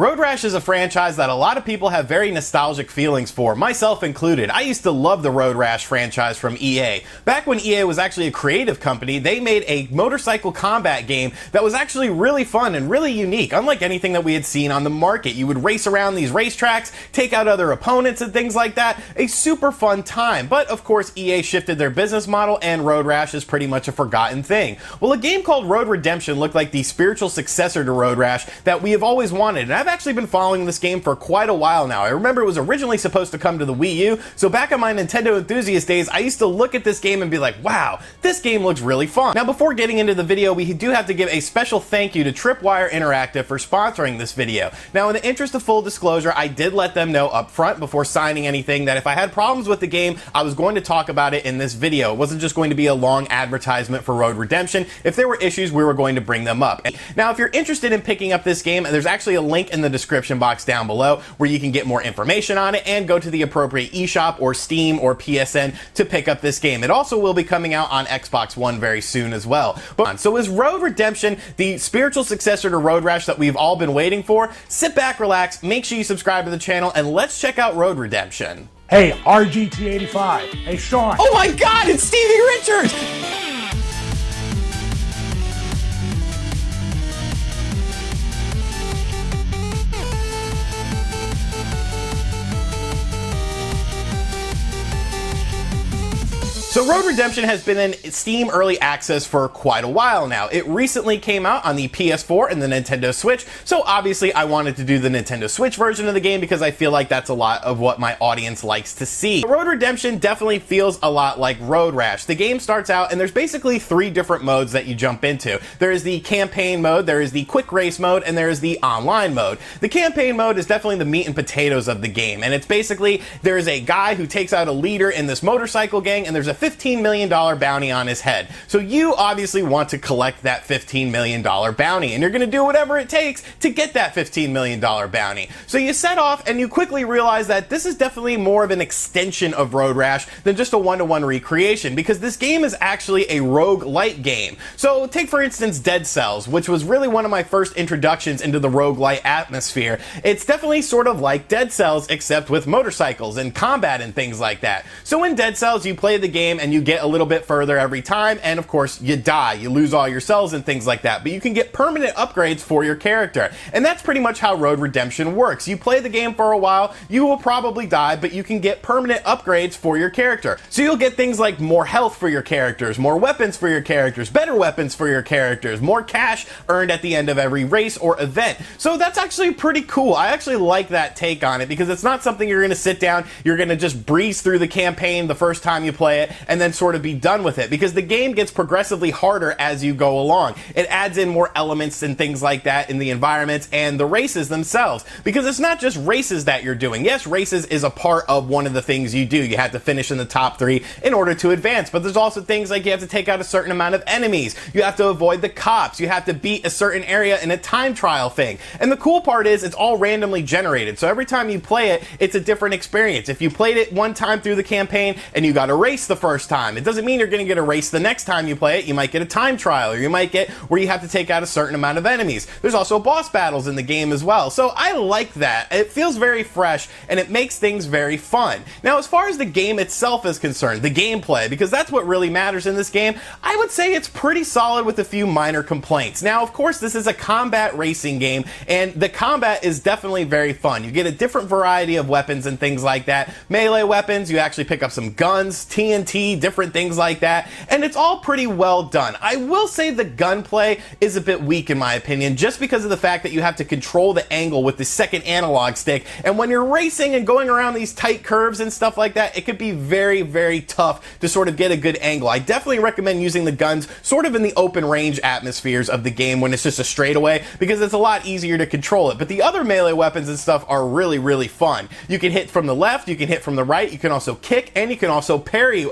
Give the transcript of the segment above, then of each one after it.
Road Rash is a franchise that a lot of people have very nostalgic feelings for, myself included. I used to love the Road Rash franchise from EA. Back when EA was actually a creative company, they made a motorcycle combat game that was actually really fun and really unique, unlike anything that we had seen on the market. You would race around these racetracks, take out other opponents and things like that. A super fun time. But of course, EA shifted their business model and Road Rash is pretty much a forgotten thing. Well, a game called Road Redemption looked like the spiritual successor to Road Rash that we have always wanted, and I've actually been following this game for quite a while now. I remember it was originally supposed to come to the Wii U, so back in my Nintendo enthusiast days, I used to look at this game and be like, wow, this game looks really fun. Now, before getting into the video, we do have to give a special thank you to Tripwire Interactive for sponsoring this video. Now, in the interest of full disclosure, I did let them know up front before signing anything that if I had problems with the game, I was going to talk about it in this video. It wasn't just going to be a long advertisement for Road Redemption. If there were issues, we were going to bring them up. Now, if you're interested in picking up this game, there's actually a link in the description box down below where you can get more information on it and go to the appropriate eShop or Steam or PSN to pick up this game. It also will be coming out on Xbox One very soon as well. So is Road Redemption the spiritual successor to Road Rash that we've all been waiting for? Sit back, relax, make sure you subscribe to the channel, and let's check out Road Redemption. Hey, RGT 85. Hey, Sean. Oh my God, it's Stevie Richards! So Road Redemption has been in Steam Early Access for quite a while now. It recently came out on the PS4 and the Nintendo Switch, so obviously I wanted to do the Nintendo Switch version of the game because I feel like that's a lot of what my audience likes to see. Road Redemption definitely feels a lot like Road Rash. The game starts out and there's basically 3 different modes that you jump into. There is the campaign mode, there is the quick race mode, and there is the online mode. The campaign mode is definitely the meat and potatoes of the game, and it's basically there is a guy who takes out a leader in this motorcycle gang and there's a $15 million bounty on his head. So you obviously want to collect that $15 million bounty, and you're going to do whatever it takes to get that $15 million bounty. So you set off and you quickly realize that this is definitely more of an extension of Road Rash than just a one-to-one recreation, because this game is actually a roguelite game. So take for instance Dead Cells, which was really one of my first introductions into the roguelite atmosphere. It's definitely sort of like Dead Cells except with motorcycles and combat and things like that. So in Dead Cells you play the game and you get a little bit further every time, and of course you die, you lose all your cells and things like that, but you can get permanent upgrades for your character, and that's pretty much how Road Redemption works. You play the game for a while, you will probably die, but you can get permanent upgrades for your character. So you'll get things like more health for your characters, more weapons for your characters, better weapons for your characters, more cash earned at the end of every race or event. So that's actually pretty cool. I actually like that take on it, because it's not something you're going to sit down, you're going to just breeze through the campaign the first time you play it and then sort of be done with it, because the game gets progressively harder as you go along. It adds in more elements and things like that in the environments and the races themselves, because it's not just races that you're doing. Yes, races is a part of one of the things you do. You have to finish in the top 3 in order to advance, but there's also things like you have to take out a certain amount of enemies, you have to avoid the cops, you have to beat a certain area in a time trial thing. And the cool part is it's all randomly generated, so every time you play it, it's a different experience. If you played it one time through the campaign and you got a race the first time, it doesn't mean you're going to get a race the next time you play it. You might get a time trial, or you might get where you have to take out a certain amount of enemies. There's also boss battles in the game as well. So I like that. It feels very fresh and it makes things very fun. Now, as far as the game itself is concerned, the gameplay, because that's what really matters in this game, I would say it's pretty solid with a few minor complaints. Now, of course, this is a combat racing game, and the combat is definitely very fun. You get a different variety of weapons and things like that. Melee weapons, you actually pick up some guns, TNT, different things like that, and it's all pretty well done. I will say the gunplay is a bit weak in my opinion, just because of the fact that you have to control the angle with the second analog stick, and when you're racing and going around these tight curves and stuff like that, it could be very, very tough to sort of get a good angle. I definitely recommend using the guns sort of in the open range atmospheres of the game when it's just a straightaway, because it's a lot easier to control it. But the other melee weapons and stuff are really, really fun. You can hit from the left, you can hit from the right, you can also kick, and you can also parry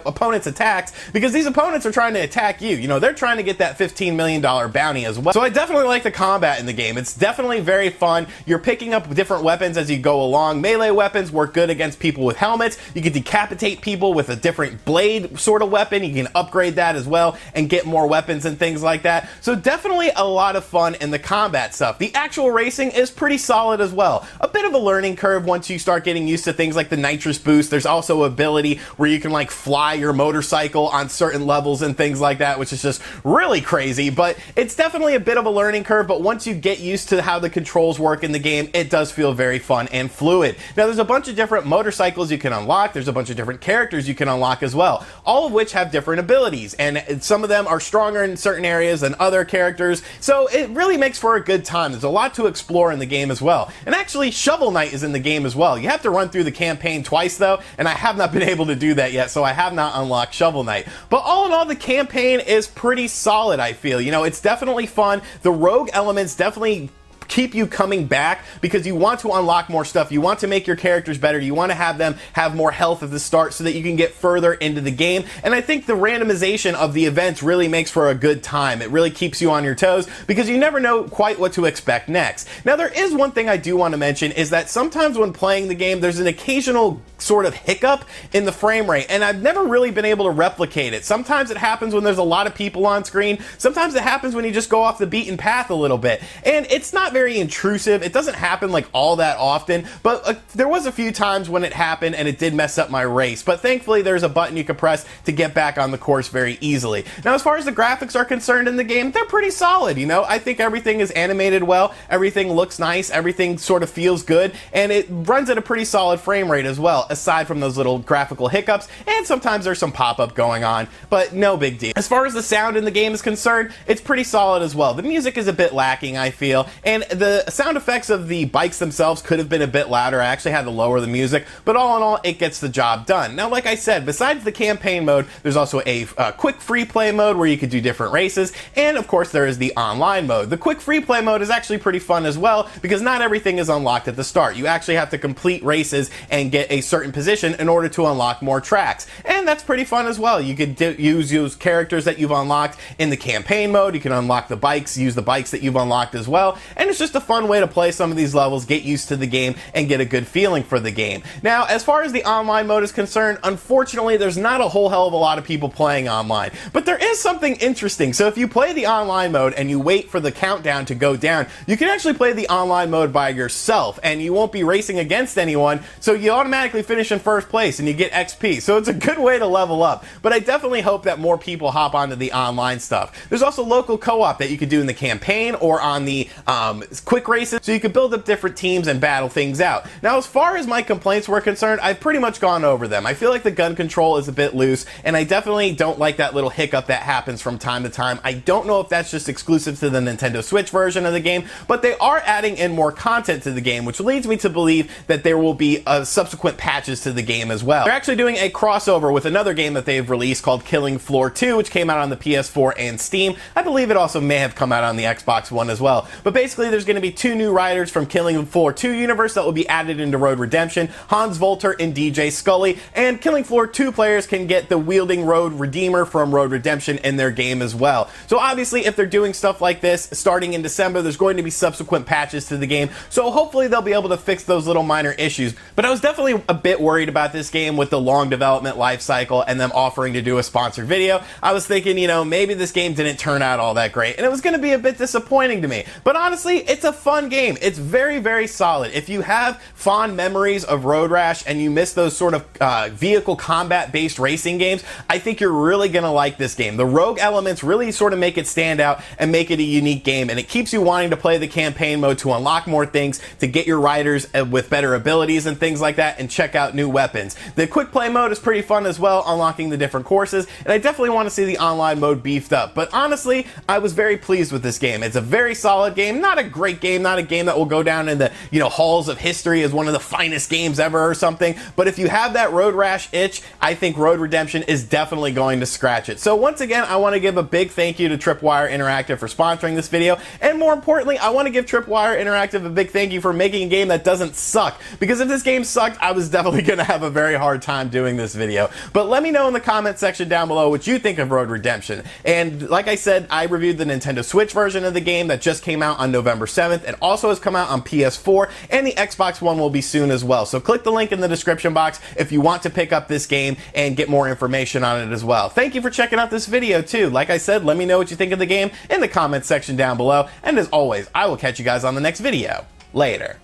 opponent's attacks, because these opponents are trying to attack you. You know, they're trying to get that $15 million bounty as well. So I definitely like the combat in the game. It's definitely very fun. You're picking up different weapons as you go along. Melee weapons work good against people with helmets. You can decapitate people with a different blade sort of weapon. You can upgrade that as well and get more weapons and things like that. So definitely a lot of fun in the combat stuff. The actual racing is pretty solid as well. A bit of a learning curve once you start getting used to things like the nitrous boost. There's also ability where you can like fly your motorcycle on certain levels and things like that, which is just really crazy, but it's definitely a bit of a learning curve. But once you get used to how the controls work in the game, it does feel very fun and fluid. Now there's a bunch of different motorcycles you can unlock. There's a bunch of different characters you can unlock as well, all of which have different abilities, and some of them are stronger in certain areas than other characters, so it really makes for a good time. There's a lot to explore in the game as well. And actually Shovel Knight is in the game as well. You have to run through the campaign twice though, and I have not been able to do that yet, so I have not unlocked Shovel Knight. But all in all, the campaign is pretty solid, I feel. You know, it's definitely fun. The rogue elements definitely keep you coming back because you want to unlock more stuff. You want to make your characters better. You want to have them have more health at the start so that you can get further into the game. And I think the randomization of the events really makes for a good time. It really keeps you on your toes because you never know quite what to expect next. Now, there is one thing I do want to mention, is that sometimes when playing the game, there's an occasional sort of hiccup in the frame rate, and I've never really been able to replicate it. Sometimes it happens when there's a lot of people on screen. Sometimes it happens when you just go off the beaten path a little bit, and it's not very intrusive. It doesn't happen like all that often, but there was a few times when it happened and it did mess up my race. But thankfully there's a button you can press to get back on the course very easily. Now, as far as the graphics are concerned in the game, they're pretty solid. You know, I think everything is animated well, everything looks nice, everything sort of feels good, and it runs at a pretty solid frame rate as well, aside from those little graphical hiccups, and sometimes there's some pop-up going on, but no big deal. As far as the sound in the game is concerned, it's pretty solid as well. The music is a bit lacking, I feel, and the sound effects of the bikes themselves could have been a bit louder. I actually had to lower the music, but all in all, it gets the job done. Now, like I said, besides the campaign mode, there's also a quick free play mode where you could do different races, and of course there is the online mode. The quick free play mode is actually pretty fun as well because not everything is unlocked at the start. You actually have to complete races and get a certain position in order to unlock more tracks, and that's pretty fun as well. You could use characters that you've unlocked in the campaign mode. You can unlock the bikes, use the bikes that you've unlocked as well, and it's just a fun way to play some of these levels, get used to the game, and get a good feeling for the game. Now, as far as the online mode is concerned, unfortunately there's not a whole hell of a lot of people playing online, but there is something interesting. So if you play the online mode and you wait for the countdown to go down, you can actually play the online mode by yourself, and you won't be racing against anyone, so you automatically finish in first place and you get XP. So it's a good way to level up, but I definitely hope that more people hop onto the online stuff. There's also local co-op that you could do in the campaign or on the quick races, so you could build up different teams and battle things out. Now, as far as my complaints were concerned, I've pretty much gone over them. I feel like the gun control is a bit loose, and I definitely don't like that little hiccup that happens from time to time. I don't know if that's just exclusive to the Nintendo Switch version of the game, but they are adding in more content to the game, which leads me to believe that there will be subsequent patches to the game as well. They're actually doing a crossover with another game that they've released called Killing Floor 2, which came out on the PS4 and Steam. I believe it also may have come out on the Xbox One as well. But basically, there's going to be two new riders from Killing Floor 2 universe that will be added into Road Redemption, Hans Volter and DJ Scully, and Killing Floor 2 players can get the wielding Road Redeemer from Road Redemption in their game as well. So obviously, if they're doing stuff like this, starting in December, there's going to be subsequent patches to the game, so hopefully they'll be able to fix those little minor issues. But I was definitely a bit worried about this game with the long development life cycle and them offering to do a sponsored video. I was thinking, you know, maybe this game didn't turn out all that great, and it was going to be a bit disappointing to me. But honestly, it's a fun game. It's very, very solid. If you have fond memories of Road Rash and you miss those sort of vehicle combat-based racing games, I think you're really going to like this game. The rogue elements really sort of make it stand out and make it a unique game, and it keeps you wanting to play the campaign mode to unlock more things, to get your riders with better abilities and things like that, and check out new weapons. The quick play mode is pretty fun as well, unlocking the different courses, and I definitely want to see the online mode beefed up. But honestly, I was very pleased with this game. It's a very solid game, not a great game, not a game that will go down in the, you know, halls of history as one of the finest games ever or something, but if you have that Road Rash itch, I think Road Redemption is definitely going to scratch it. So once again, I want to give a big thank you to Tripwire Interactive for sponsoring this video, and more importantly, I want to give Tripwire Interactive a big thank you for making a game that doesn't suck, because if this game sucked, I was definitely going to have a very hard time doing this video. But let me know in the comment section down below what you think of Road Redemption. And like I said, I reviewed the Nintendo Switch version of the game that just came out on November 7th. It also has come out on PS4, and the Xbox One will be soon as well. So click the link in the description box if you want to pick up this game and get more information on it as well. Thank you for checking out this video too. Like I said, let me know what you think of the game in the comments section down below. And as always, I will catch you guys on the next video. Later.